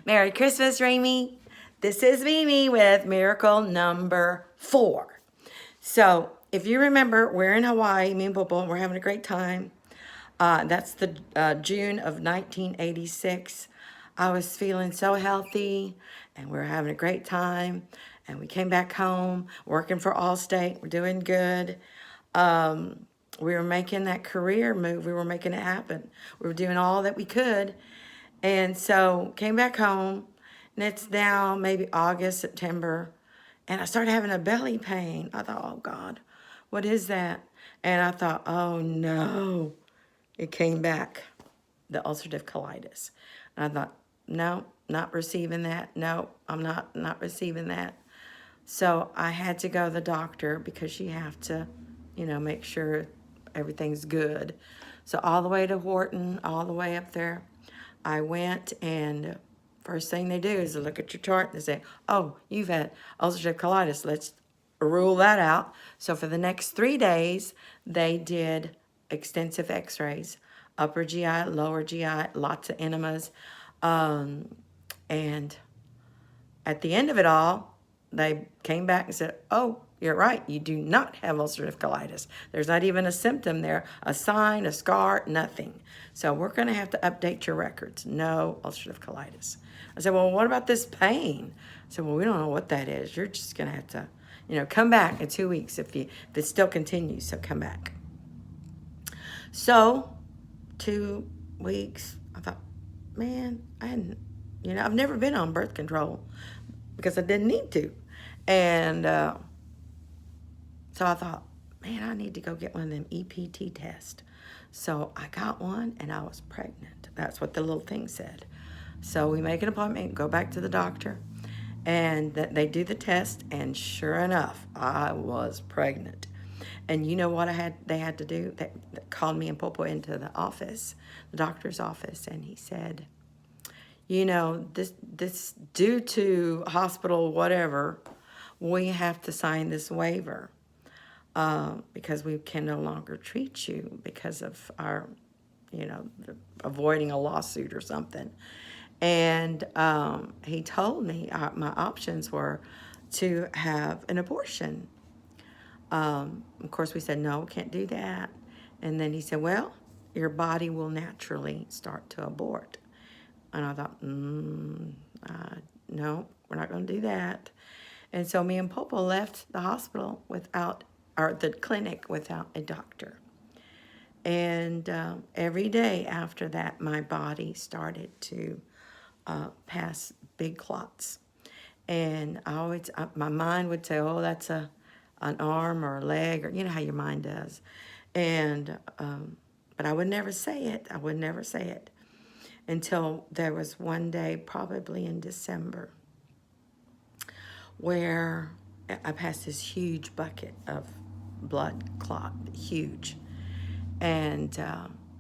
Merry Christmas, Raimi. This is Mimi with miracle number 4. So, if you remember, we're in Hawaii, me and Popo, we're having a great time. That's the June of 1986. I was feeling so healthy, and we were having a great time. And we came back home, working for Allstate. We're doing good. We were making that career move. We were making it happen. We were doing all that we could. And so came back home, and it's now maybe August, September, and I started having a belly pain. I thought, oh God, what is that? And I thought, oh no, it came back, the ulcerative colitis. And I thought, no, not receiving that. No, I'm not receiving that. So I had to go to the doctor because you have to, make sure everything's good. So all the way to Wharton, all the way up there, I went, and first thing they do is they look at your chart and they say, oh, you've had ulcerative colitis. Let's rule that out. So for the next 3 days, they did extensive x-rays, upper GI, lower GI, lots of enemas. And at the end of it all, they came back and said, oh, you're right, you do not have ulcerative colitis. There's not even a symptom there, a sign, a scar, nothing. So we're going to have to update your records. No ulcerative colitis. I said, well, what about this pain? I said, well, we don't know what that is. You're just going to have to, come back in 2 weeks if it still continues, so come back. So 2 weeks, I thought, man, I hadn't, I've never been on birth control because I didn't need to. And so I thought, man, I need to go get one of them EPT tests. So I got one, and I was pregnant. That's what the little thing said. So we make an appointment, go back to the doctor, and they do the test, and sure enough, I was pregnant. And you know what they had to do? They called me and Popo into the office, the doctor's office, and he said, this due to hospital whatever, we have to sign this waiver because we can no longer treat you because of our, avoiding a lawsuit or something. And he told me my options were to have an abortion. Of course, we said, no, can't do that. And then he said, well, your body will naturally start to abort. And I thought, no, we're not going to do that. And so me and Popo left the hospital the clinic without a doctor. And every day after that, my body started to pass big clots. And my mind would say, oh, that's an arm or a leg, or how your mind does. And, but I would never say it. I would never say it until there was one day, probably in December, where I passed this huge bucket of blood clot, huge. And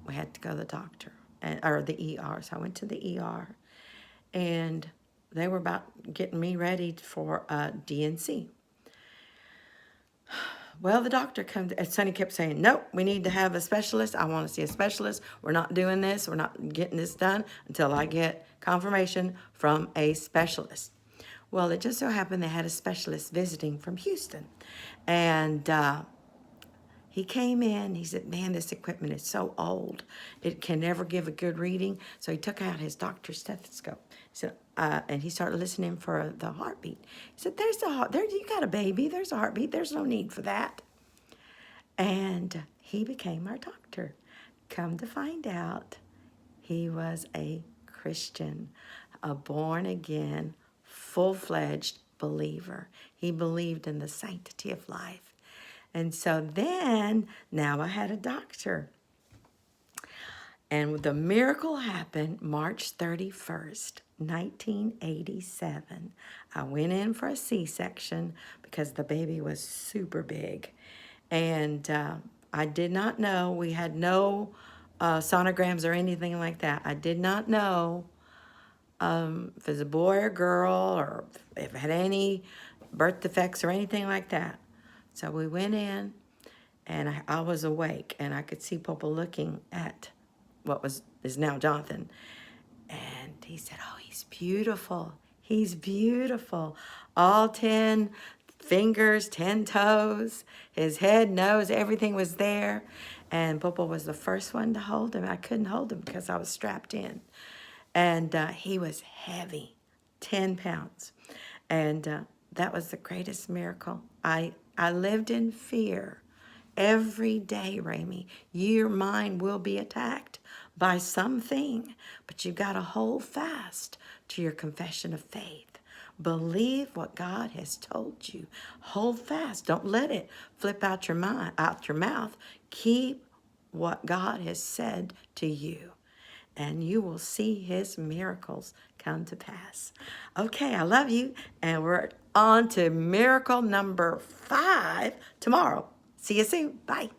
we had to go to the doctor, or the ER. So I went to the ER, and they were about getting me ready for a DNC. Well, the doctor comes, and Sonny kept saying, nope, we need to have a specialist. I want to see a specialist. We're not doing this. We're not getting this done until I get confirmation from a specialist. Well, it just so happened they had a specialist visiting from Houston. And he came in, he said, man, this equipment is so old. It can never give a good reading. So he took out his doctor's stethoscope. He said, and he started listening for the heartbeat. He said, you got a baby, there's a heartbeat, there's no need for that. And he became our doctor. Come to find out, he was a Christian, a born-again, full-fledged believer. He believed in the sanctity of life. And so then, now I had a doctor. And the miracle happened March 31st, 1987. I went in for a C-section because the baby was super big. And I did not know. We had no sonograms or anything like that. I did not know if it was a boy or girl, or if it had any birth defects or anything like that. So we went in, and I was awake, and I could see Popo looking at what is now Jonathan. And he said, oh, he's beautiful. He's beautiful. All 10 fingers, 10 toes, his head, nose, everything was there. And Popo was the first one to hold him. I couldn't hold him because I was strapped in. And he was heavy, 10 pounds. And that was the greatest miracle. I lived in fear every day, Ramey. Your mind will be attacked by something, but you've got to hold fast to your confession of faith. Believe what God has told you. Hold fast. Don't let it flip out your mind, out your mouth. Keep what God has said to you, and you will see his miracles come to pass. Okay, I love you, and we're on to miracle number 5 tomorrow. See you soon. Bye.